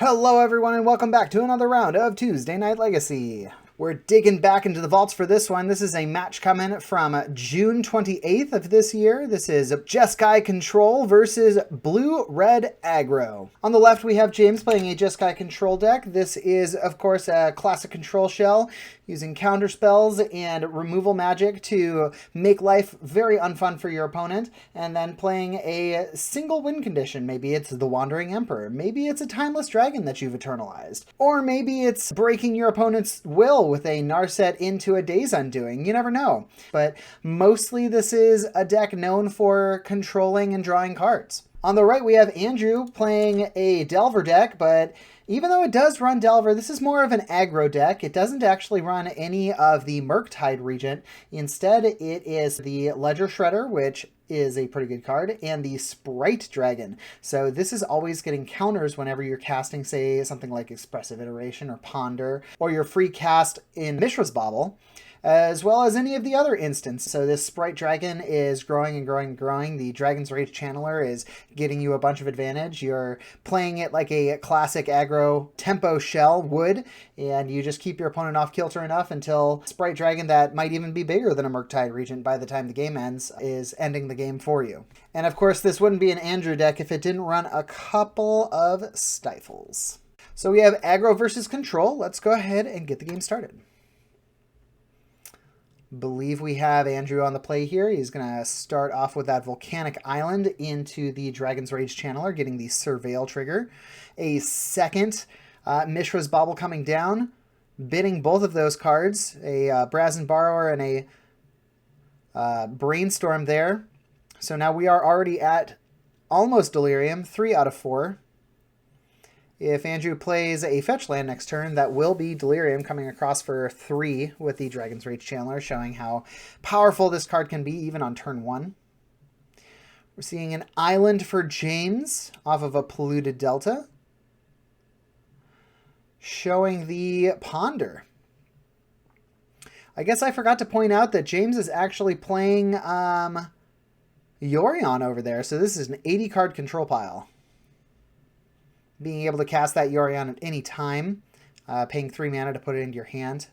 Hello everyone and welcome back to another round of Tuesday Night Legacy. We're digging back into the vaults for this one. This is a match coming from June 28th of this year. This is Jeskai Control versus Blue-Red Aggro. On the left we have James playing a Jeskai Control deck. This is of course a classic control shell using counter spells and removal magic to make life very unfun for your opponent, and then playing a single win condition. Maybe it's the Wandering Emperor, maybe it's a Timeless Dragon that you've eternalized, or maybe it's breaking your opponent's will with a Narset into a Day's Undoing. You never know. But mostly this is a deck known for controlling and drawing cards. On the right we have Andrew playing a Delver deck, but even though it does run Delver, this is more of an aggro deck. It doesn't actually run any of the Murktide Regent. Instead, it is the Ledger Shredder, which is a pretty good card, and the Sprite Dragon. So this is always getting counters whenever you're casting, say, something like Expressive Iteration or Ponder, or your free cast in Mishra's Bauble, as well as any of the other instances. So this Sprite Dragon is growing and growing and growing. The Dragon's Rage Channeler is getting you a bunch of advantage. You're playing it like a classic aggro tempo shell would, and you just keep your opponent off kilter enough until Sprite Dragon, that might even be bigger than a Murktide Regent by the time the game ends, is ending the game for you. And of course this wouldn't be an Andrew deck if it didn't run a couple of stifles. So we have aggro versus control. Let's go ahead and get the game started. Believe we have Andrew on the play here. He's going to start off with that Volcanic Island into the Dragon's Rage Channeler, getting the Surveil trigger. A second Mishra's Bauble coming down, bidding both of those cards. A Brazen Borrower and a Brainstorm there. So now we are already at almost Delirium, 3 out of 4. If Andrew plays a fetch land next turn, that will be Delirium coming across for 3 with the Dragon's Rage Channeler, showing how powerful this card can be even on turn 1. We're seeing an Island for James off of a Polluted Delta, showing the Ponder. I guess I forgot to point out that James is actually playing Yorion over there, so this is an 80 card control pile. Being able to cast that Yorion at any time, paying 3 mana to put it into your hand.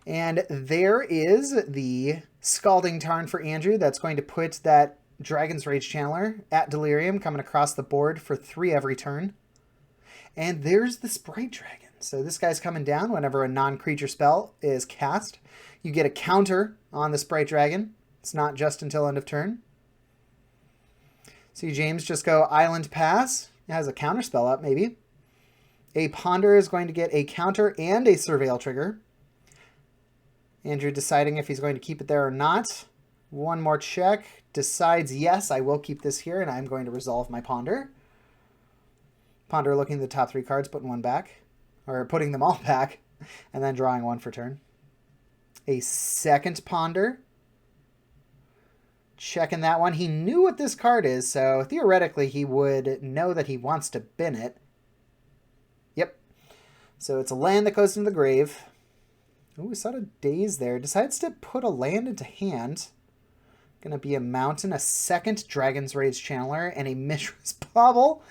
And there is the Scalding Tarn for Andrew. That's going to put that Dragon's Rage Channeler at Delirium, coming across the board for 3 every turn. And there's the Sprite Dragon. So this guy's coming down whenever a non-creature spell is cast. You get a counter on the Sprite Dragon. It's not just until end of turn. See James just go Island Pass. It has a counter spell up, maybe. A Ponder is going to get a counter and a Surveil trigger. Andrew deciding if he's going to keep it there or not. One more check. Decides, yes, I will keep this here, and I'm going to resolve my Ponder. Ponder looking at the top 3 cards, putting one back. Or putting them all back, and then drawing 1 for turn. A second Ponder. Checking that one. He knew what this card is, so theoretically he would know that he wants to bin it. Yep. So it's a land that goes into the grave. Ooh, we saw a Daze there. Decides to put a land into hand. Gonna be a mountain, a second Dragon's Rage Channeler, and a Mishra's Bauble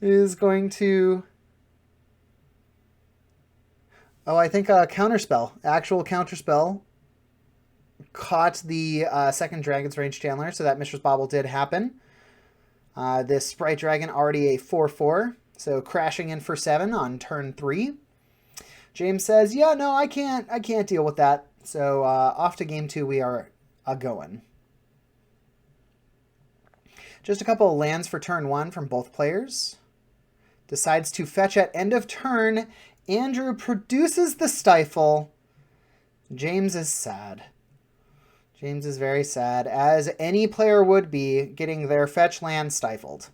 is going to... Oh, I think a counterspell. Actual counterspell. Caught the second Dragon's Rage Channeler, so that Mishra's Bauble did happen. This Sprite Dragon already a 4/4, so crashing in for 7 on turn 3. James says, yeah, no, I can't deal with that. So off to game 2 we are going. Just a couple of lands for turn 1 from both players. Decides to fetch at end of turn. Andrew produces the Stifle. James is sad. James is very sad, as any player would be, getting their fetch land stifled.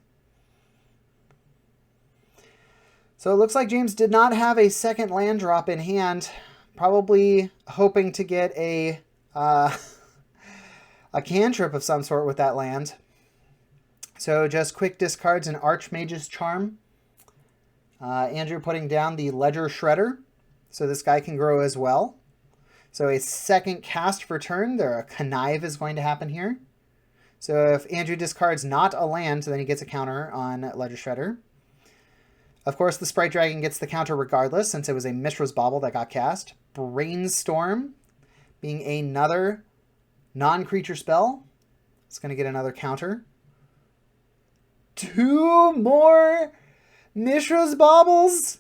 So it looks like James did not have a second land drop in hand, probably hoping to get a cantrip of some sort with that land. So just quick discards an Archmage's Charm. Andrew putting down the Ledger Shredder, so this guy can grow as well. So a second cast for turn. There a Connive is going to happen here. So if Andrew discards not a land, then he gets a counter on Ledger Shredder. Of course, the Sprite Dragon gets the counter regardless, since it was a Mishra's Bauble that got cast. Brainstorm, being another non-creature spell. It's going to get another counter. 2 more Mishra's Baubles!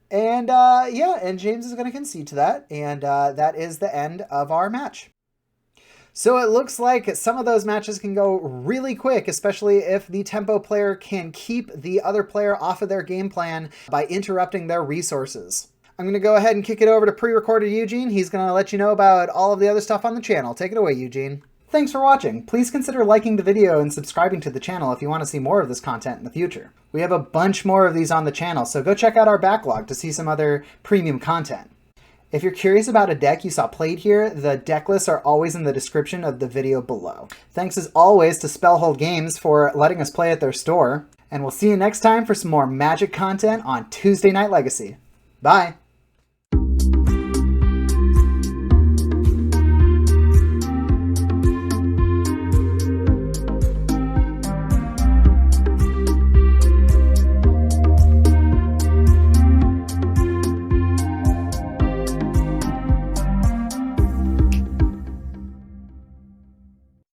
And yeah, and James is going to concede to that, and that is the end of our match. So it looks like some of those matches can go really quick, especially if the tempo player can keep the other player off of their game plan by interrupting their resources. I'm going to go ahead and kick it over to pre-recorded Eugene. He's going to let you know about all of the other stuff on the channel. Take it away, Eugene. Thanks for watching. Please consider liking the video and subscribing to the channel if you want to see more of this content in the future. We have a bunch more of these on the channel, so go check out our backlog to see some other premium content. If you're curious about a deck you saw played here, the deck lists are always in the description of the video below. Thanks as always to Spellhold Games for letting us play at their store, and we'll see you next time for some more Magic content on Tuesday Night Legacy. Bye!